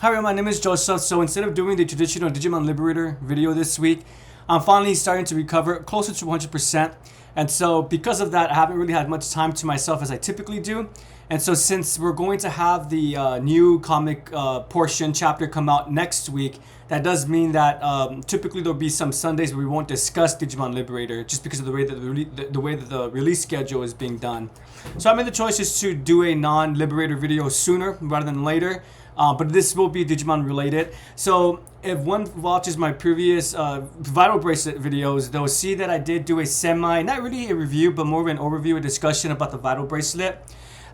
Hi everyone, my name is Joseph. So instead of doing the traditional Digimon Liberator video this week, I'm finally starting to recover closer to 100%. And so because of that, I haven't really had much time to myself as I typically do. And so since we're going to have the new comic portion chapter come out next week, that does mean that typically there'll be some Sundays where we won't discuss Digimon Liberator just because of the way that the release schedule is being done. So I made the choice just to do a non-Liberator video sooner rather than later. But this will be Digimon related. So if one watches my previous Vital Bracelet videos, they'll see that I did do a not really a review, but more of an overview, a discussion about the Vital Bracelet.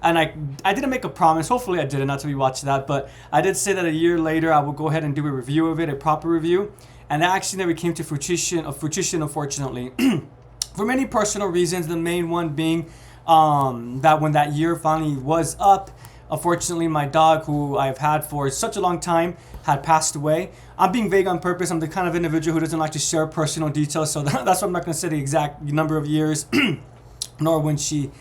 And I didn't make a promise, hopefully I didn't, not to be watched that, but I did say that a year later I will go ahead and do a review of it, a proper review. And that actually never came to fruition unfortunately. For many personal reasons, the main one being that when that year finally was up, unfortunately, my dog, who I've had for such a long time, had passed away. I'm being vague on purpose. I'm the kind of individual who doesn't like to share personal details, so that's why I'm not going to say the exact number of years, nor when she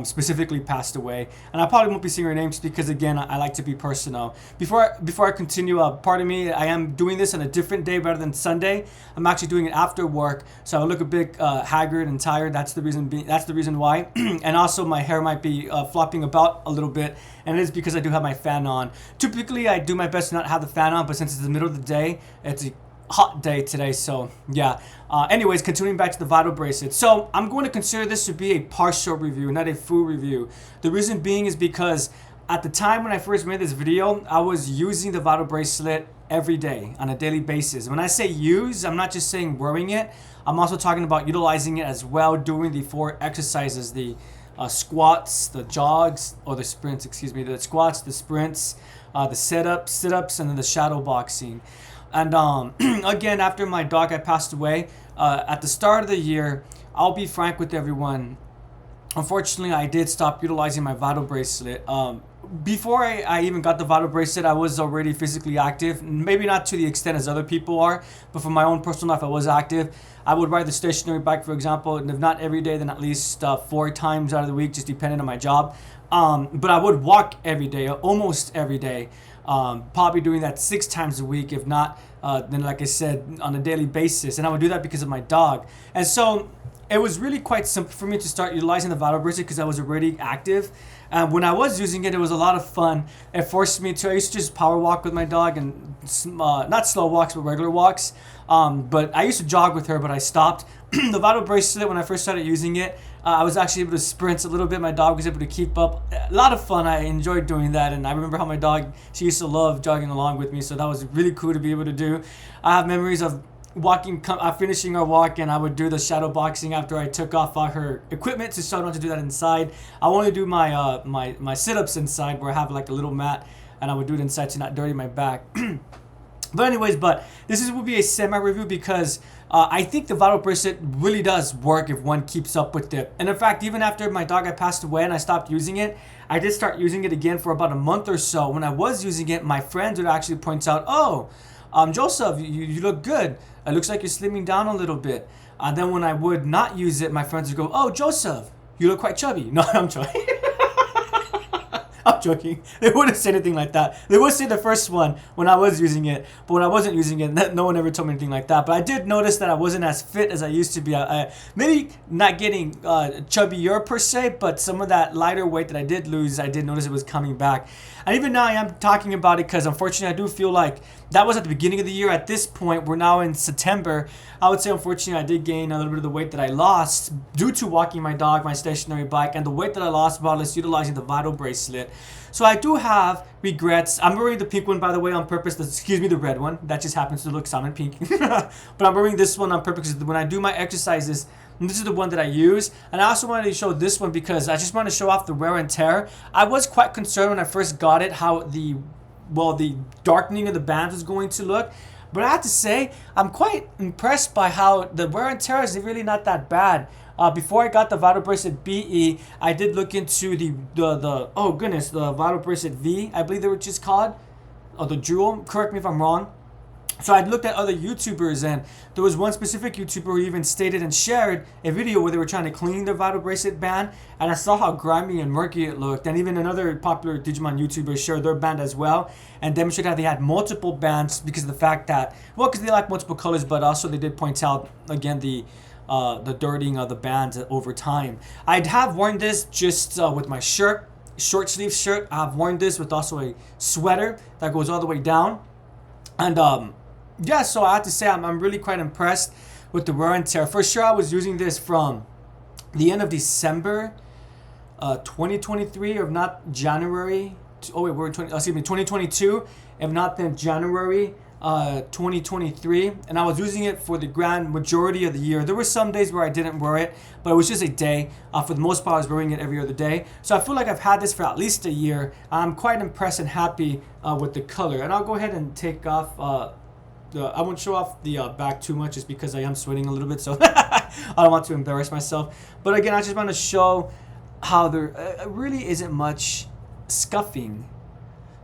specifically passed away. And I probably won't be saying her name just because, again, I like to be personal. Before I continue, pardon me, I am doing this on a different day rather than Sunday. I'm actually doing it after work, so I look a bit haggard and tired. That's the reason why. And also my hair might be flopping about a little bit, and it is because I do have my fan on. Typically, I do my best to not have the fan on, but since it's the middle of the day, it's a hot day today, so yeah. Anyways, continuing back to the Vital Bracelet. So I'm going to consider this to be a partial review, not a full review. The reason being is because at the time when I first made this video, I was using the Vital Bracelet every day on a daily basis. When I say use, I'm not just saying wearing it. I'm also talking about utilizing it as well, doing the 4 exercises, the squats, the jogs, or the sprints, excuse me, the squats, the sprints, the sit-ups, and then the shadow boxing. And again, after my dog had passed away, at the start of the year, I'll be frank with everyone, unfortunately, I did stop utilizing my Vital Bracelet. Before I even got the Vital Bracelet, I was already physically active. Maybe not to the extent as other people are, but for my own personal life, I was active. I would ride the stationary bike, for example, and if not every day, then at least 4 times out of the week, just depending on my job. But I would walk every day, almost every day. Probably doing that 6 times a week, if not, then like I said, on a daily basis. And I would do that because of my dog. And so it was really quite simple for me to start utilizing the Vital Bracelet because I was already active. When I was using it, it was a lot of fun. It forced me to, I used to just power walk with my dog and not slow walks, but regular walks. But I used to jog with her, but I stopped. The Vital Bracelet, when I first started using it, I was actually able to sprint a little bit. My dog was able to keep up. A lot of fun. I enjoyed doing that. And I remember how my dog, she used to love jogging along with me. So that was really cool to be able to do. I have memories of finishing our walk, and I would do the shadow boxing after I took off all her equipment to show not to do that inside. I only do my my sit-ups inside, where I have like a little mat, and I would do it inside to not dirty my back. But anyways, this will be a semi-review because I think the Vital Bracelet really does work if one keeps up with it. And in fact, even after my dog had passed away and I stopped using it, I did start using it again for about a month or so. When I was using it, my friends would actually point out, "Oh, Joseph, you look good. It looks like you're slimming down a little bit." And then when I would not use it, my friends would go, "Oh, Joseph, you look quite chubby." No, I'm joking. I'm joking. They wouldn't say anything like that. They would say the first one when I was using it, but when I wasn't using it, no one ever told me anything like that. But I did notice that I wasn't as fit as I used to be. Maybe not getting chubbier per se, but some of that lighter weight that I did lose, I did notice it was coming back. And even now I am talking about it because unfortunately I do feel like that was at the beginning of the year. At this point, we're now in September. I would say unfortunately I did gain a little bit of the weight that I lost due to walking my dog, my stationary bike, and the weight that I lost while utilizing the Vital Bracelet. So I do have regrets. I'm wearing the pink one, by the way, on purpose. Excuse me, the red one. That just happens to look salmon pink. But I'm wearing this one on purpose because when I do my exercises, this is the one that I use. And I also wanted to show this one because I just want to show off the wear and tear. I was quite concerned when I first got it how the darkening of the bands was going to look. But I have to say, I'm quite impressed by how the wear and tear is really not that bad. Before I got the Vital Bracelet BE, I did look into the Vital Bracelet V, I believe they were just called, or the Jewel. Correct me if I'm wrong. So I looked at other YouTubers, and there was one specific YouTuber who even stated and shared a video where they were trying to clean their Vital Bracelet band, and I saw how grimy and murky it looked. And even another popular Digimon YouTuber shared their band as well, and demonstrated how they had multiple bands because of the fact that, well, because they like multiple colors, but also they did point out again the dirtying of the bands over time. I have worn this just with my shirt, short sleeve shirt. I've worn this with also a sweater that goes all the way down, and yeah, so I have to say I'm really quite impressed with the wear and tear. For sure, I was using this from the end of December 2023, or if not January. Oh wait, we're in 2022. If not, then January 2023. And I was using it for the grand majority of the year. There were some days where I didn't wear it, but it was just a day. For the most part, I was wearing it every other day. So I feel like I've had this for at least a year. I'm quite impressed and happy with the color. And I'll go ahead and take off I won't show off the back too much just because I am sweating a little bit, so I don't want to embarrass myself. But again, I just want to show how there really isn't much scuffing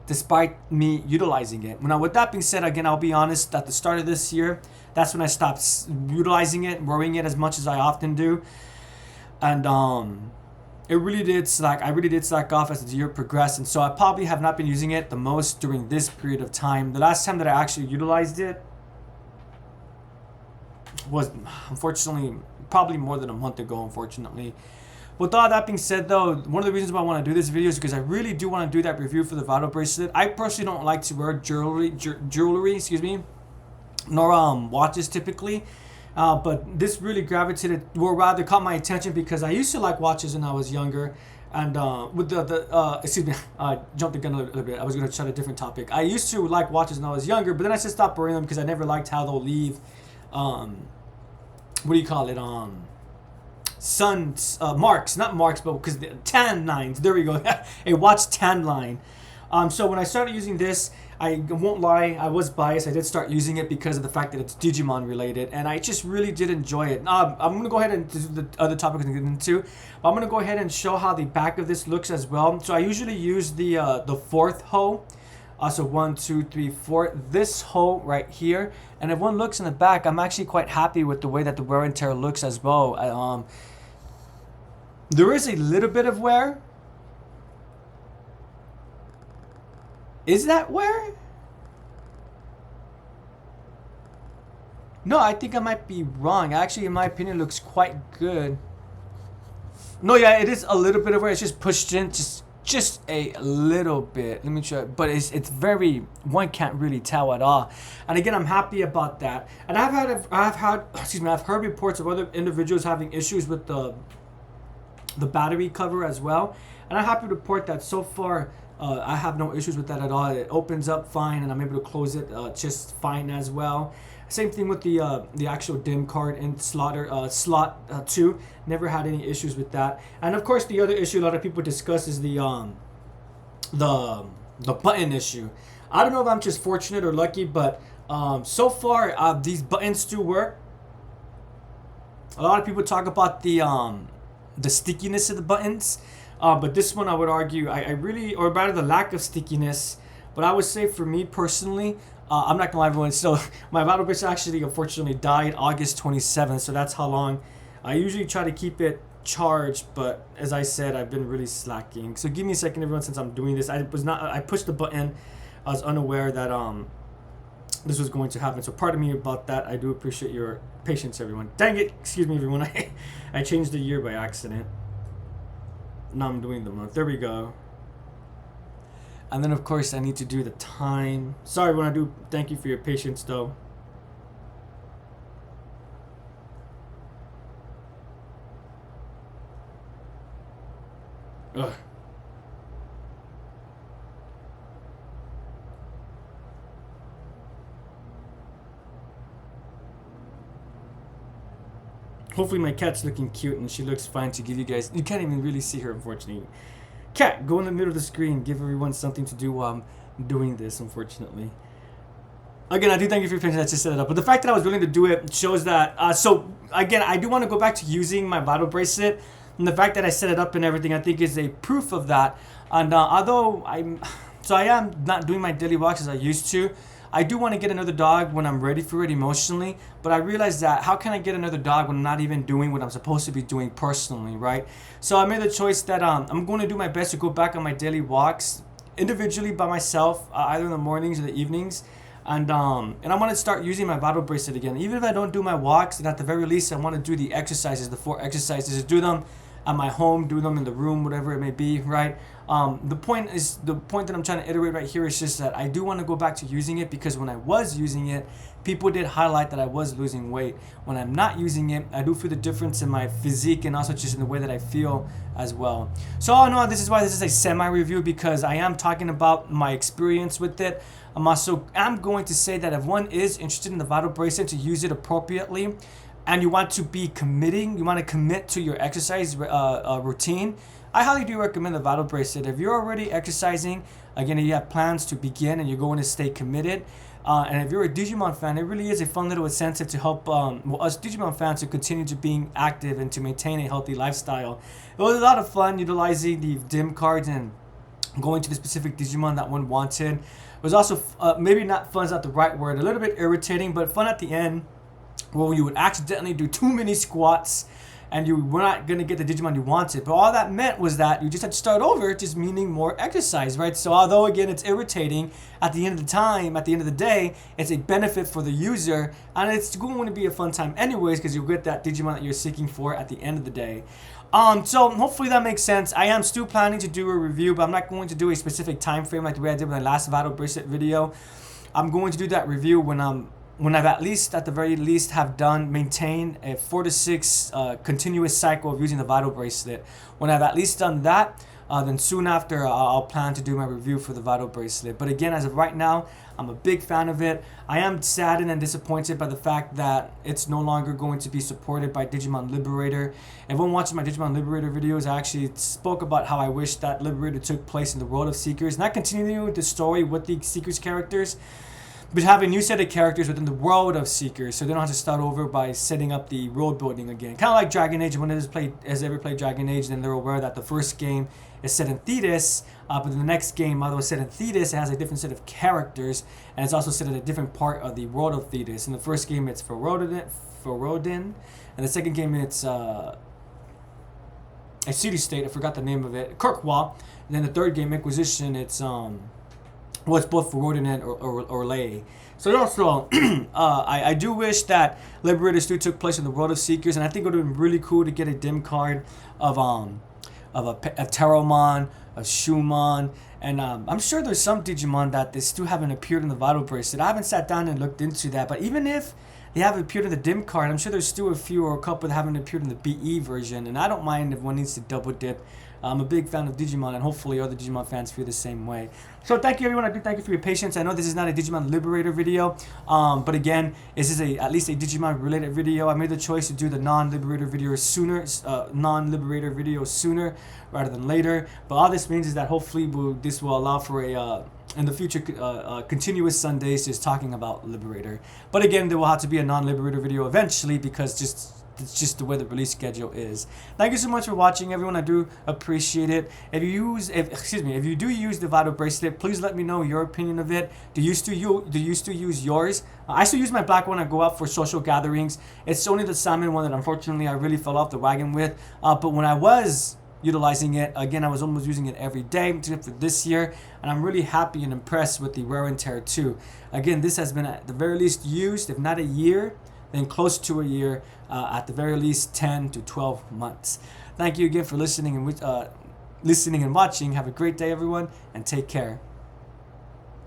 despite me utilizing it. Now, with that being said, again, I'll be honest, at the start of this year, that's when I stopped utilizing it, wearing it as much as I often do. And it really did slack. I really did slack off as the year progressed, and so I probably have not been using it the most during this period of time. The last time that I actually utilized it was, unfortunately, probably more than a month ago, unfortunately. With all that being said, though, one of the reasons why I want to do this video is because I really do want to do that review for the Vital Bracelet. I personally don't like to wear jewelry, excuse me, nor watches typically. But this really gravitated, or rather caught my attention, because I used to like watches when I was younger. And with excuse me, I jumped the gun a little bit. I was going to try a different topic. I used to like watches when I was younger, but then I just stopped wearing them because I never liked how they'll leave, what do you call it, marks, not marks, but because the tan lines, there we go, a watch tan line. So when I started using this, I won't lie, I was biased. I did start using it because of the fact that it's Digimon related, and I just really did enjoy it. I'm going to go ahead and do the other topics to get into, but I'm going to go ahead and show how the back of this looks as well. So I usually use the fourth hole. So 1, 2, 3, 4. This hole right here, and if one looks in the back, I'm actually quite happy with the way that the wear and tear looks as well. There is a little bit of wear. Is that wear? No, I think I might be wrong. Actually, in my opinion, it looks quite good. No, yeah, it is a little bit of wear. It's just pushed in, just a little bit. Let me try, but it's very, one can't really tell at all. And again, I'm happy about that. And I've heard reports of other individuals having issues with the battery cover as well. And I'm happy to report that so far, I have no issues with that at all. It opens up fine, and I'm able to close it just fine as well. Same thing with the actual DIM card in slot 2. Never had any issues with that. And of course, the other issue a lot of people discuss is the button issue. I don't know if I'm just fortunate or lucky, but so far these buttons do work. A lot of people talk about the stickiness of the buttons. But this one, I would argue, I really, or rather the lack of stickiness. But I would say for me personally, I'm not gonna lie, everyone. So my Vital Bracelet actually, unfortunately, died August 27th. So that's how long. I usually try to keep it charged, but as I said, I've been really slacking. So give me a second, everyone, since I'm doing this. I pushed the button. I was unaware that this was going to happen. So pardon me about that. I do appreciate your patience, everyone. Dang it! Excuse me, everyone. I changed the year by accident. Now I'm doing the month. There we go. And then of course I need to do the time. Sorry when I do. Thank you for your patience though. Ugh. Hopefully my cat's looking cute and she looks fine to give you guys. You can't even really see her, unfortunately. Cat, go in the middle of the screen. Give everyone something to do while I'm doing this, unfortunately. Again, I do thank you for your patience. I just set it up. But the fact that I was willing to do it shows that... so, again, I do want to go back to using my Vital Bracelet. And the fact that I set it up and everything, I think is a proof of that. And although I am not doing my daily walks as I used to, I do want to get another dog when I'm ready for it emotionally, but I realized that how can I get another dog when I'm not even doing what I'm supposed to be doing personally, right? So I made the choice that I'm going to do my best to go back on my daily walks individually by myself, either in the mornings or the evenings. And I want to start using my Vital Bracelet again. Even if I don't do my walks, then at the very least, I want to do the exercises, the 4 exercises, do them at my home, do them in the room, whatever it may be, right? The point that I'm trying to iterate right here is just that I do want to go back to using it, because when I was using it, people did highlight that I was losing weight. When I'm not using it, I do feel the difference in my physique and also just in the way that I feel as well. So all in all, this is why this is a semi-review, because I am talking about my experience with it. I'm going to say that if one is interested in the Vital Bracelet, to use it appropriately, and you want to commit to your exercise routine, I highly do recommend the Vital Bracelet. If you're already exercising, again, if you have plans to begin and you're going to stay committed, and if you're a Digimon fan, it really is a fun little incentive to help us Digimon fans to continue to being active and to maintain a healthy lifestyle. It was a lot of fun utilizing the dim cards and going to the specific Digimon that one wanted. It was also, maybe not fun is not the right word, a little bit irritating, but fun at the end, where you would accidentally do too many squats and you were not going to get the Digimon you wanted. But all that meant was that you just had to start over, just meaning more exercise, right? So although, again, it's irritating, at the end of the day, it's a benefit for the user, and it's going to be a fun time anyways, because you'll get that Digimon that you're seeking for at the end of the day. So hopefully that makes sense. I am still planning to do a review, but I'm not going to do a specific time frame like the way I did with my last Vital Bracelet video. I'm going to do that review when I've at the very least have maintained a 4 to 6 continuous cycle of using the Vital Bracelet. When I've at least done that, then soon after I'll plan to do my review for the Vital Bracelet. But again, as of right now, I'm a big fan of it. I am saddened and disappointed by the fact that it's no longer going to be supported by Digimon Liberator. Everyone watching my Digimon Liberator videos, I actually spoke about how I wish that Liberator took place in the world of Seekers, not continuing the story with the Seekers characters, but have a new set of characters within the world of Seekers, so they don't have to start over by setting up the world building again. Kind of like Dragon Age. When has ever played Dragon Age, then they're aware that the first game is set in Thetis, but in the next game, although it's set in Thetis, it has a different set of characters, and it's also set in a different part of the world of Thetis. In the first game, it's Ferodin, and the second game, it's a city-state. I forgot the name of it, Kirkwall. And then the third game, Inquisition, it's it's both Ferodin and Orlais. So also, I do wish that Liberator 2 took place in the world of Seekers, and I think it would have been really cool to get a dim card of Terramon, of Shumon, and I'm sure there's some Digimon that they still haven't appeared in the Vital Bracelet. I haven't sat down and looked into that, but even if they haven't appeared in the dim card, I'm sure there's still a few or a couple that haven't appeared in the BE version, and I don't mind if one needs to double dip. I'm a big fan of Digimon, and hopefully other Digimon fans feel the same way. So thank you, everyone. I do thank you for your patience. I know this is not a Digimon Liberator video, but again, this is at least a Digimon related video. I made the choice to do the non-Liberator video sooner, rather than later. But all this means is that hopefully this will allow for in the future, continuous Sundays just talking about Liberator. But again, there will have to be a non-Liberator video eventually, because it's just the way the release schedule is. Thank you so much for watching, everyone. I do appreciate it. If you do use the Vital Bracelet, please let me know your opinion of it. Do you still use yours? I still use my black one. I go out for social gatherings. It's only the salmon one that unfortunately I really fell off the wagon with. But when I was utilizing it, again, I was almost using it every day except for this year, and I'm really happy and impressed with the Wear and Tear 2. Again, this has been at the very least used, if not a year, then close to a year, at the very least 10 to 12 months. Thank you again for listening and watching. Have a great day, everyone, and take care.